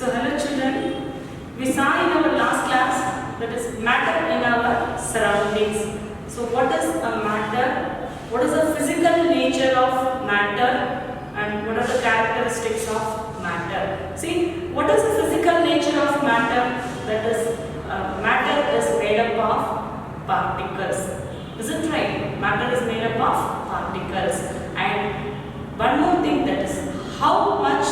So hello children, we saw in our last class that is matter in our surroundings. So what is a matter? What is the physical nature of matter and what are the characteristics of matter? See, what is the physical nature of matter? That is, matter is made up of particles. Is it right? Matter is made up of particles. And one more thing, that is how much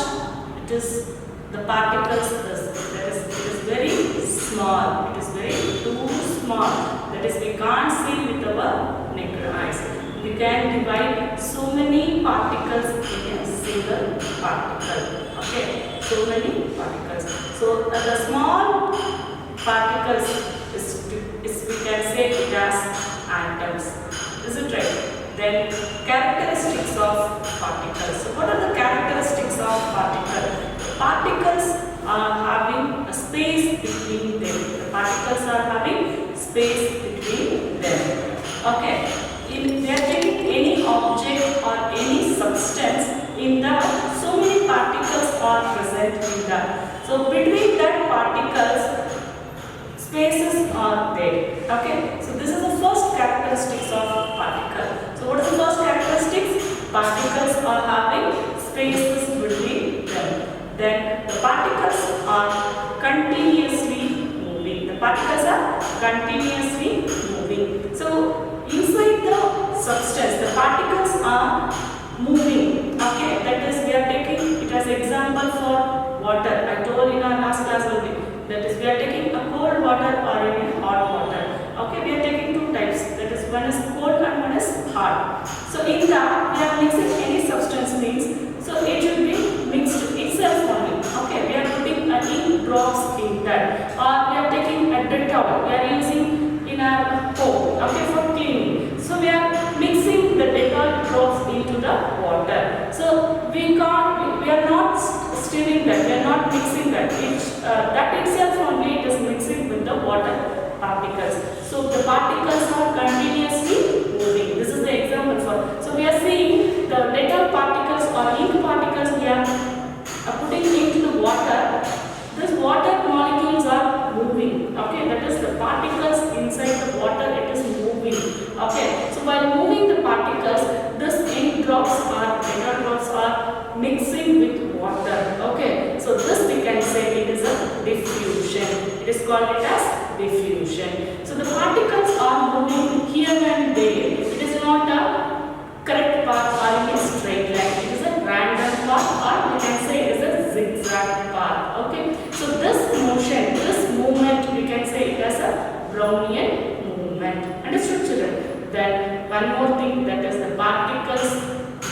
it is the particles is. That is, it is very small. It is very too small. That is, we can't see with our naked eyes. We can divide so many particles in a single particle. Okay, so many particles. So the small particles is we can say it as atoms. Is it right? Then characteristics of particles. So what are the characteristics of particles? Particles are having a space between them. The particles are having space between them. Okay. If they are taking any object or any substance in that, so many particles are present in that. So between that particles, spaces are there. Okay. So this is the first characteristics of particle. So what is the first characteristics? Particles are having spaces between them. Then the particles are continuously moving. The particles are continuously moving. So inside the substance, the particles are moving. Okay, that is, we are taking it as example for water. I told in our last class only. That is, we are taking a cold water or a hot water. Okay, we are taking two types. That is, one is cold and one is hot. So in that, we are mixing any substance means, so it should be mixed itself only. Okay, we are putting ink drops in that, or we are taking a Dettol. We are using in our home. Okay, for cleaning. So we are mixing the Dettol drops into the water. So we are not stirring that. We are not mixing that. That itself only it is mixing with the water particles. So the particles are continuously moving. This is the example for. So we are seeing the Dettol particles or ink particles we are putting into the water. This water molecules are moving. Okay, that is the particles inside the water. It is moving. Okay, so while moving the particles, this ink drops or Dettol drops are mixing with water. Okay, so this we can say it is a diffusion. It is called it as diffusion. So the particles are moving here and there. It is not a correct path or in a straight line. It is a random path, or we can say it is a zigzag path. Okay, so this motion, this movement, we can say it as a Brownian movement. Understood, children? Then one more thing, that is the particles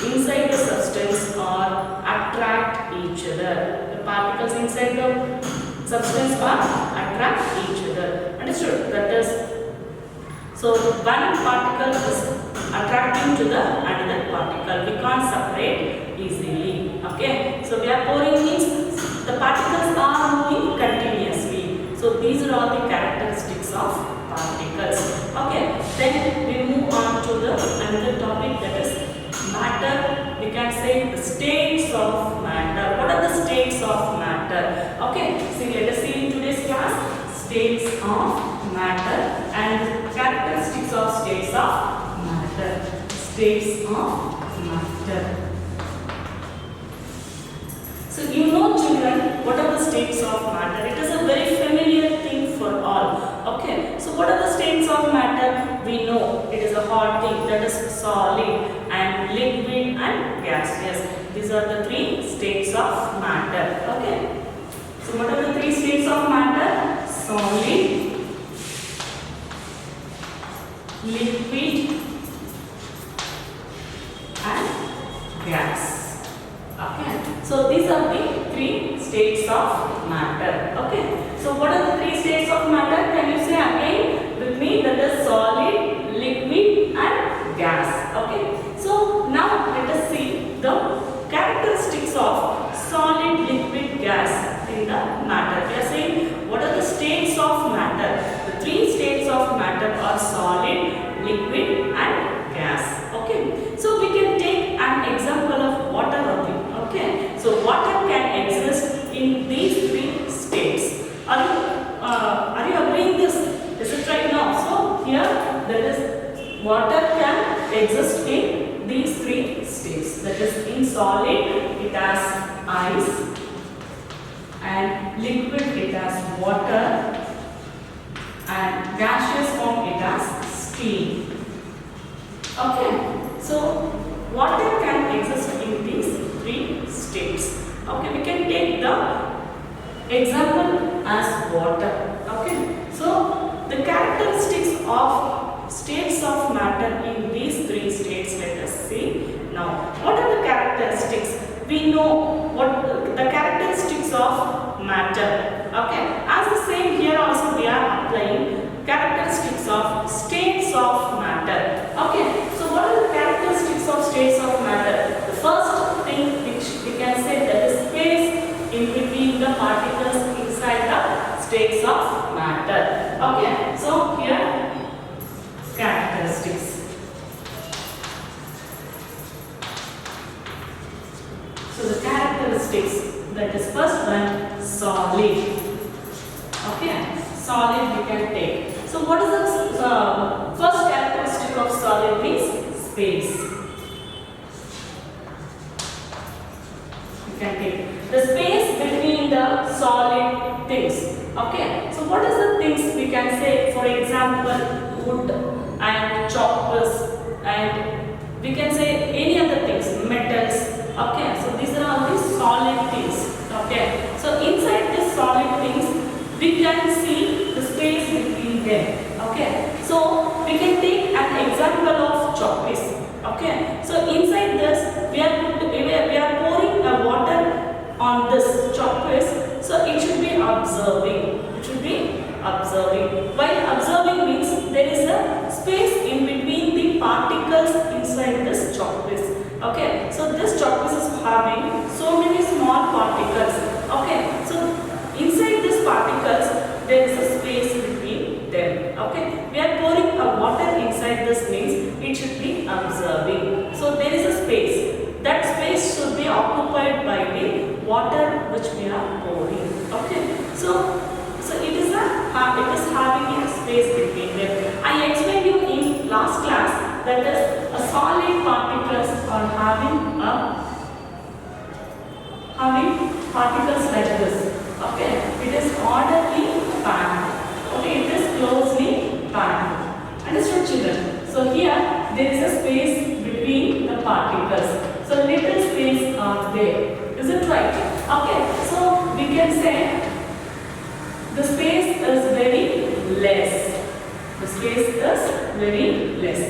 inside the substance are attract each other. The particles inside the substance are attract each other. Understood? That is, so one particle is attracting to the another particle. We can't separate easily. Okay. So we are pouring means the particles are moving continuously. So these are all the characteristics of particles. Okay. Then we move on to the another topic, that is matter. We can say the states of matter. What are the states of matter? Okay. See, let us see in today's class states of matter and characteristics of states of matter. States of matter. So you know, children, what are the states of matter? It is a very familiar thing for all. Okay. So what are the states of matter? We know it is a hot thing, that is solid, and liquid and gaseous. These are the three states of matter. Okay. So what are the three states of matter? Solid, liquid and gas. Okay. So these are the three states of matter. Okay. So what are the three states of matter? Can you say again with me? That is solid, liquid and gas. Okay. So now let us see the characteristics of solid, liquid, gas in the matter. We are saying what are the states of matter? The three states of matter are solid, liquid and gas. Okay. So we can take an example of water only. Okay. So water can exist in these three water can exist in these three states. That is, in solid it has ice, and liquid it has water, and gaseous form it has steam. Okay, so water can exist in these three states. Okay, we can take the example as water. Okay, so the characteristics of states of matter in these three states, let us see. Now, what are the characteristics? We know what the characteristics of matter. Okay, as the same here also we are applying characteristics of states of matter. Okay, so what are the characteristics of states of matter? The first thing which we can say, that is space in between the particles inside the states of matter. Okay, so here characteristics. So the characteristics, that is first one, solid. Okay, solid we can take. So what is the first characteristic of solid? Means space. You can take the space between the solid things. Okay, so what is the things we can say? For example, wood and choppers, and we can say any other things, metals. Okay, so these are all the solid things. Okay, so inside these solid things we can see the space between them. Okay, so we can take an example of choppies. Okay, so inside this we are pouring a water on this choppies, so it should be observing. It should be observing. While observing means there is a space in between the particles inside this choppies. Okay, so this choppies is having so many small particles. Okay, so inside these particles there is a space between them. Okay, we are pouring a water inside this means it should be observing. So there is a space. That space should be occupied by the water which we are pouring. Okay, so it is having a space between them. I explained you in last class that is a solid particles are having particles like this. Okay, it is orderly packed. Okay, it is closely packed. Understood, children? So here there is a space between the particles. So little space are there. Is it right? Okay, so we can say the space is very less. The space is very less.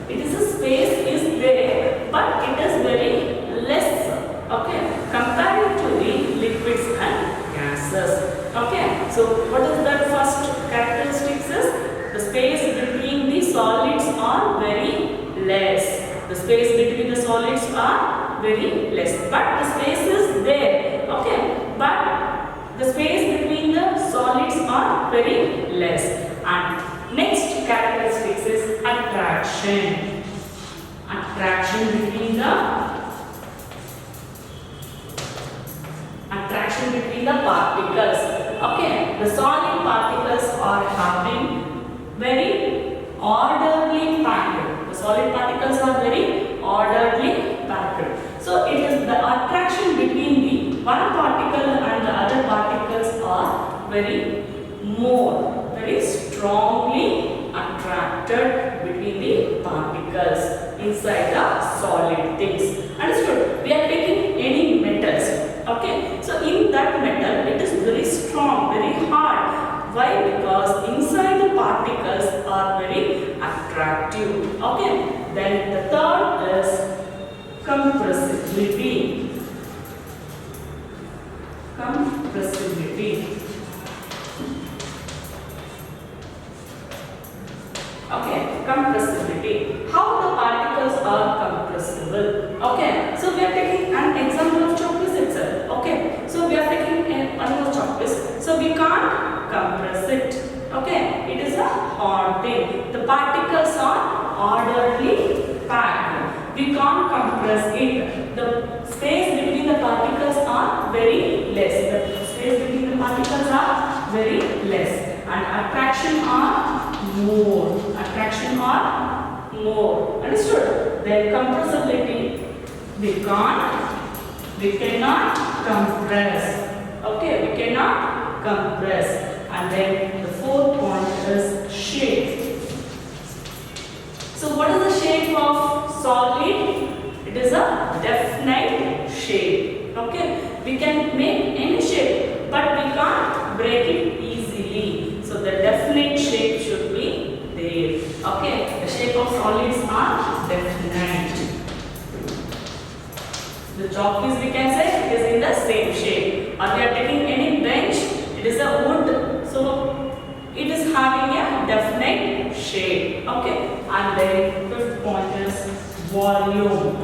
It is a space is there, but it is very less. Okay, compared to the liquids and gases. Okay, so what is that first characteristics is? The space between the solids are very less. The space between the solids are very less, but the space is there. Okay, but the space between the solids are very less. And next characteristics is attraction. Attraction between the particles. Okay, the solid particles are having very orderly pattern. The solid particles are very orderly pattern. So it is the attraction between the one particle and the other particles are very strongly attracted between the particles inside the solid things. Understood? We are taking any metals. Okay, so in that metal it is very strong, very hard. Why? Because inside the particles are very attractive. Okay, then the third is compressibility. Compressibility. Okay, compressibility. How the particles are compressible? Okay, so we are taking an example of chocolates itself. Okay, so we are taking one more chocolates. So we can't compress it. Okay, it is a hard thing. The particles are orderly packed. We can't compress it. The space between the particles are very less. The space between the particles are very less. And attraction are more. Attraction are more. Understood? Then compressibility. We cannot compress. Okay, we cannot compress. And then the fourth point is shape. So what is the shape of solid? It is a definite shape. Okay, we can make any shape, but we can't break it easily. So the definite shape should be there. Okay, the shape of solids are definite. The chalk piece, we can say, it is in the same shape. Or we are taking any bench, it is a wood, so it is having a definite shape. Okay, and then fifth point is volume.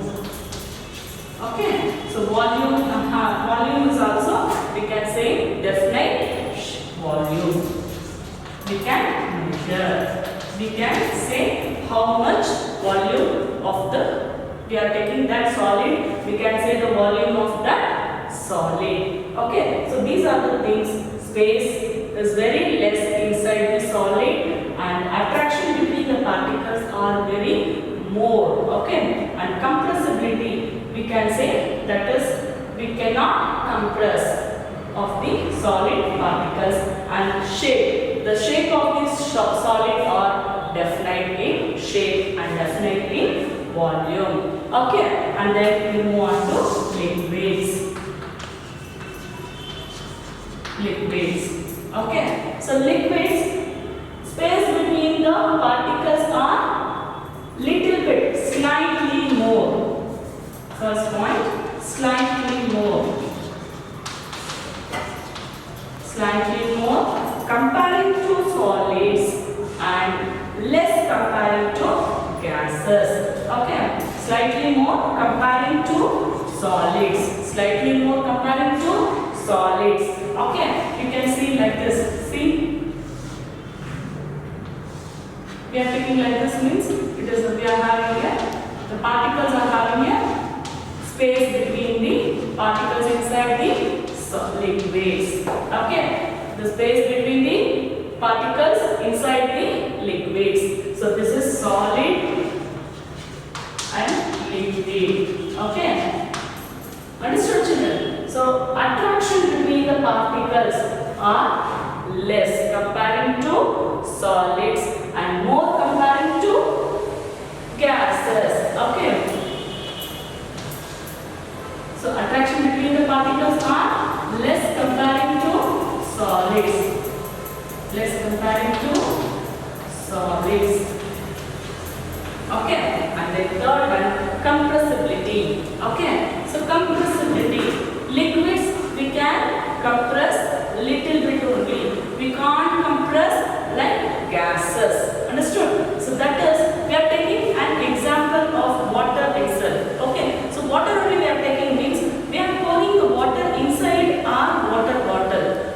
Okay, so volume is also, we can say, definite volume. We can measure. We can say how much volume of the, we are taking that solid, we can say the volume of that solid. Okay, so these are the things. Space is very less inside the solid and attraction between the particles are very more. Okay, and compressibility, we can say that is, we cannot compress of the solid particles. And shape, the shape of these solid are definite in shape and definite in volume. Okay, and then we move on to liquids. Okay, so liquids, space between the particles are little bit, slightly more. First point, slightly more. Slightly more comparing to solids and less comparing to gases. Okay, slightly more comparing to solids. Slightly more comparing to solids. Okay, you can see like this. See, we are taking like this means it is, we are having here, the particles are having a space between the particles inside the liquids. Okay, the space between the particles inside the liquids. So this is solid and liquid. Okay, understood, children? So attraction between the particles are less comparing to solids and more comparing to gases. Okay, so attraction between the particles are less comparing to solids. Less comparing to solids. Okay, and the third one, compressibility. Okay, so compressibility. Liquids we can compress little bit only. We can't compress like gases. Understood? So that is, we are taking an example of water itself. Okay, so water only we are taking means we are pouring the water inside our water bottle.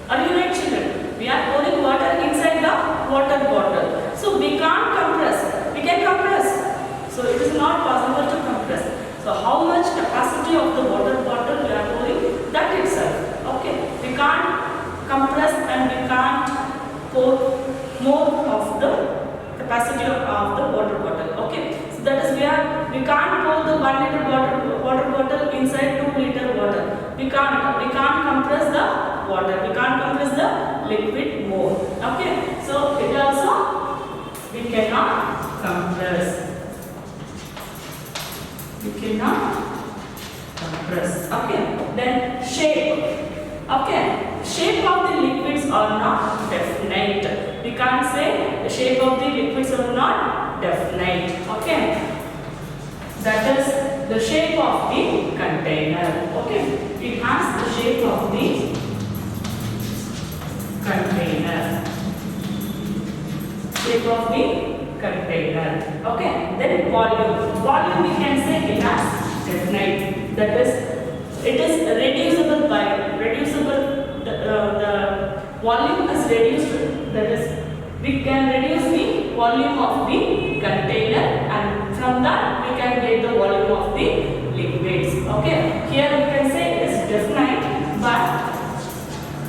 Are you right, children? We are pouring water inside the water bottle. So we can't compress. We can compress. So it is not possible to compress. So how much capacity of the water bottle we are pouring? That itself. Okay. We can't compress and we can't pour more of the capacity of the water bottle. Okay. So that is where we can't pour the 1 liter water bottle inside 2 liter water. We can't compress the water. We can't compress the liquid more. Okay. So it also, we cannot compress. We cannot compress. Okay. Then shape. Okay. Shape of the liquids are not definite. We can't say the shape of the liquids are not definite. Okay. That is the shape of the container. Okay. It has the shape of the container. Shape of the container. Okay. Then volume. Volume we can say it has definite. That is, it is reducible by the volume is reduced. That is, we can reduce the volume of the container and from that we can get the volume of the liquids. Okay. Here we can say it is definite, but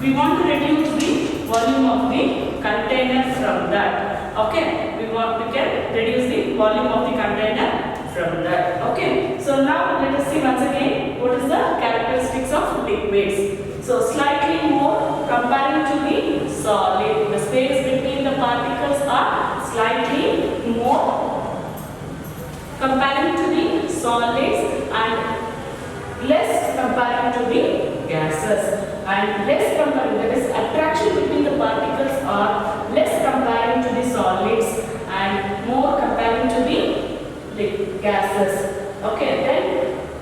we want to reduce the volume of the container from that. Okay, we can reduce the volume of the container from that. Okay, so now let us see once again what is the characteristics of liquids. So slightly more comparing to the solid. The space between the particles are slightly more comparing to the solids and less comparing to the gases, and less comparing, that is attraction between the particles are less comparing to the solids and more comparing to the gases. Okay, then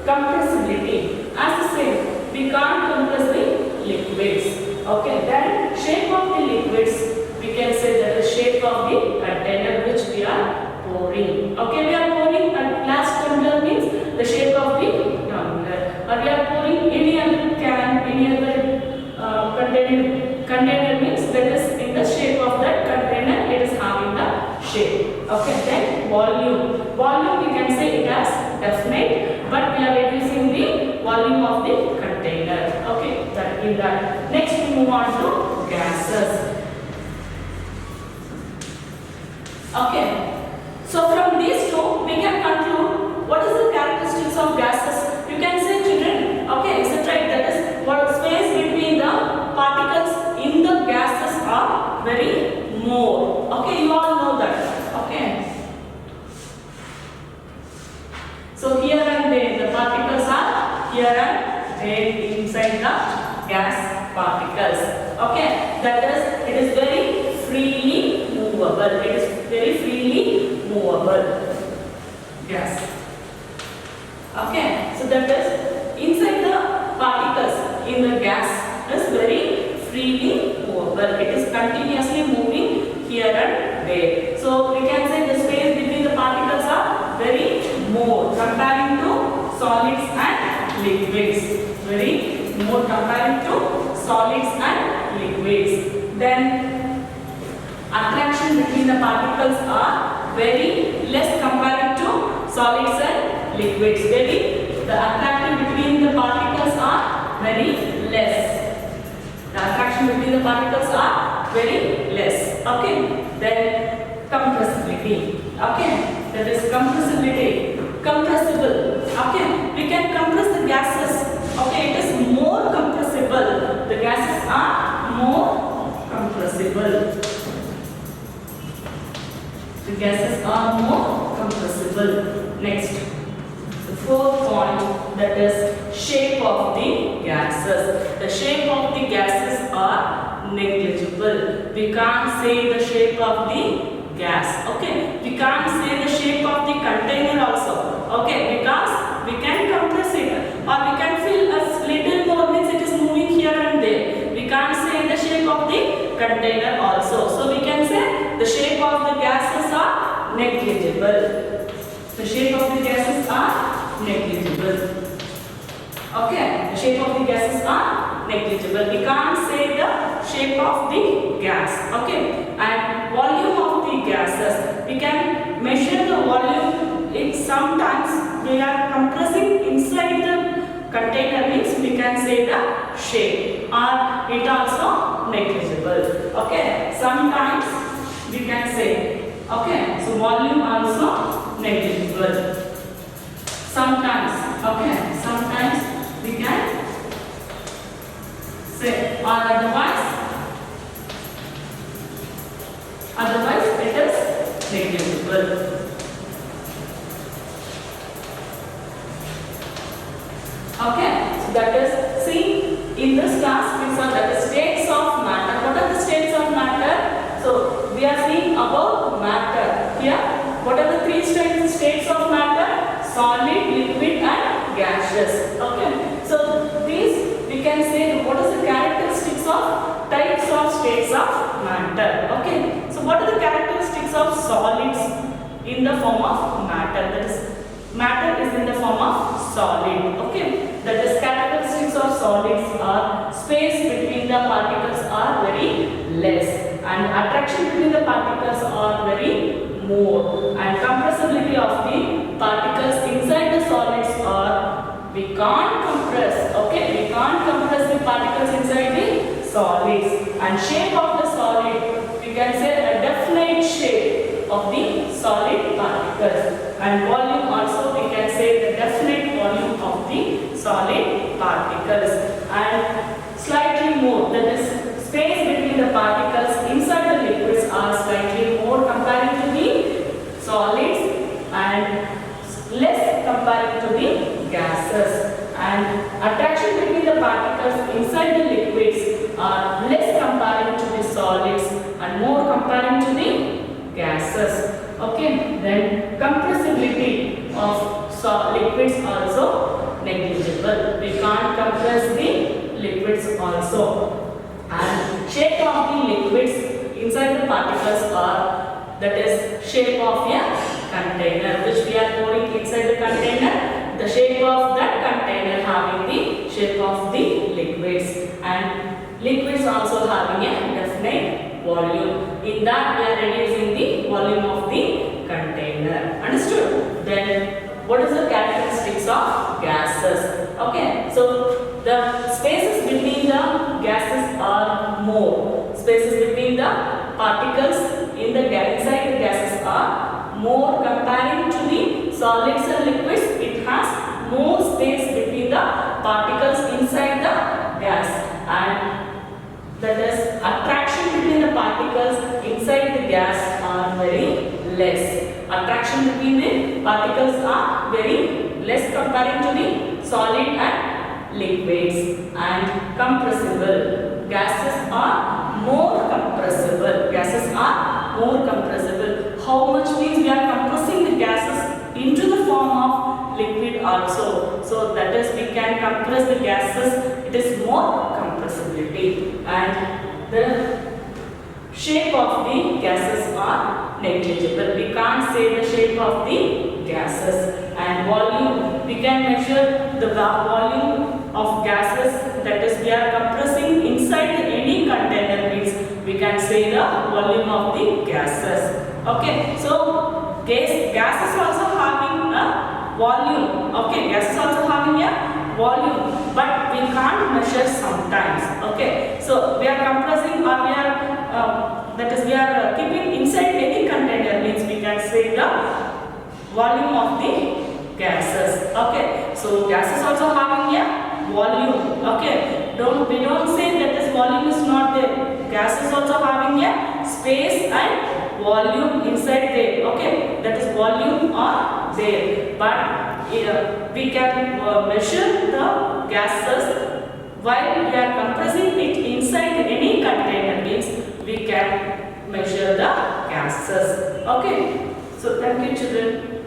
compressibility. As I said, we can't compress the liquids. Okay, then shape of the liquids, we can say that the shape of the container which we are pouring. Okay, we are pouring a glass tumbler means the shape of the tumbler, or we are pouring any other can, any other container means that is in the shape of that container, it is having the shape. Okay, then volume. Volume we can say it as definite, but we are reducing the volume of the container. Okay, that in that. Next we move on to gases. Okay. So from these two, we can conclude what is the characteristics of gases. You can say, children, okay, is it right? That is what space between the particles in the gases are very more. Okay, you all know that. Okay. So here and there, the particles are here and there inside the gas particles. Okay, that is, it is very freely movable. It is very freely movable gas. Okay, so that is inside the particles in the gas is very freely movable. It is continuously moving here and there. So we can say the space between the particles are very more comparing to solids and liquids. Very more comparing to solids and liquids. Then attraction between the particles are very less compared to solids and liquids. The attraction between the particles are very less. The attraction between the particles are very less. Okay. Then compressibility. Okay. That is compressibility. Compressible. Okay. We can compress the gases. Okay. It is more compressible. The gases are more compressible. The gases are more compressible. Next, the fourth point, that is shape of the gases. The shape of the gases are negligible. We can't say the shape of the gas. Okay, we can't say the shape of the container also. Okay, because we can compress it, or we can feel a little more means it is moving here and there. We can't say the shape of the container also. So we can say the shape of the gases are negligible. The shape of the gases are negligible. Okay, the shape of the gases are negligible. We can't say the shape of the gas. Okay, and volume of the gases. We can measure the volume. It sometimes we are compressing inside the container means we can say the shape, or it also negligible. Okay, sometimes we can say, okay, so volume also negligible. Sometimes, okay, sometimes we can say, or otherwise it is negligible. Okay, so that is, see, in this class we saw that the states of matter. What are the states of matter? So we are seeing about matter. Here, what are the three states of matter? Solid, liquid and gaseous. Okay, so these we can say what is the characteristics of types of states of matter. Okay, so what are the characteristics of solids in the form of matter? That is, matter is in the form of solid. Okay, that is, characteristics of solids are space between the particles are very less, and attraction between the particles are very more, and compressibility of the particles inside the solids are, we can't compress. Okay, we can't compress the particles inside the solids, and shape of the solid, we can say a definite shape. solid particles. And volume also we can say the definite volume of the solid particles. And slightly more, that is space between the particles inside the liquids are slightly more comparing to the solids and less comparing to the gases. And attraction between the particles inside the liquids are less comparing to the solids and more comparing to the gases. Okay, then compressibility of liquids also negligible. We can't compress the liquids also. And shape of the liquids inside the particles are, that is shape of a container, which we are pouring inside the container. The shape of that container having the shape of the liquids, and liquids also having a definite volume. In that we are reducing the volume of the container. Understood? Then what is the characteristics of gases? Okay, so the spaces between the gases are more. Spaces between the particles in the inside the gases are more comparing to the solids and liquids. It has more space between the particles inside the gas, and that is attraction between the particles inside the gas are very less. Attraction between the particles are very less comparing to the solid and liquids. And compressible, gases are more compressible. Gases are more compressible. How much means we are compressing the gases into the form of liquid also. So that is, we can compress the gases. It is more compressibility. And the shape of the gases are negligible. We can't say the shape of the gases. And volume, we can measure the volume of gases, that is we are compressing inside any container means we can say the volume of the gases. Okay, so gases also having a volume. Okay, gases also having a volume, but we can't measure sometimes. Okay, so we are compressing or we are that is we are keeping inside any container means we can say the volume of the gases. Okay, so gases also having a volume. Okay, we don't say that this volume is not there. Gases also having a space and volume inside there. Okay, that is volume are there, but we can measure the gases while we are compressing it inside any container means we can measure the gases. Okay, so thank you children.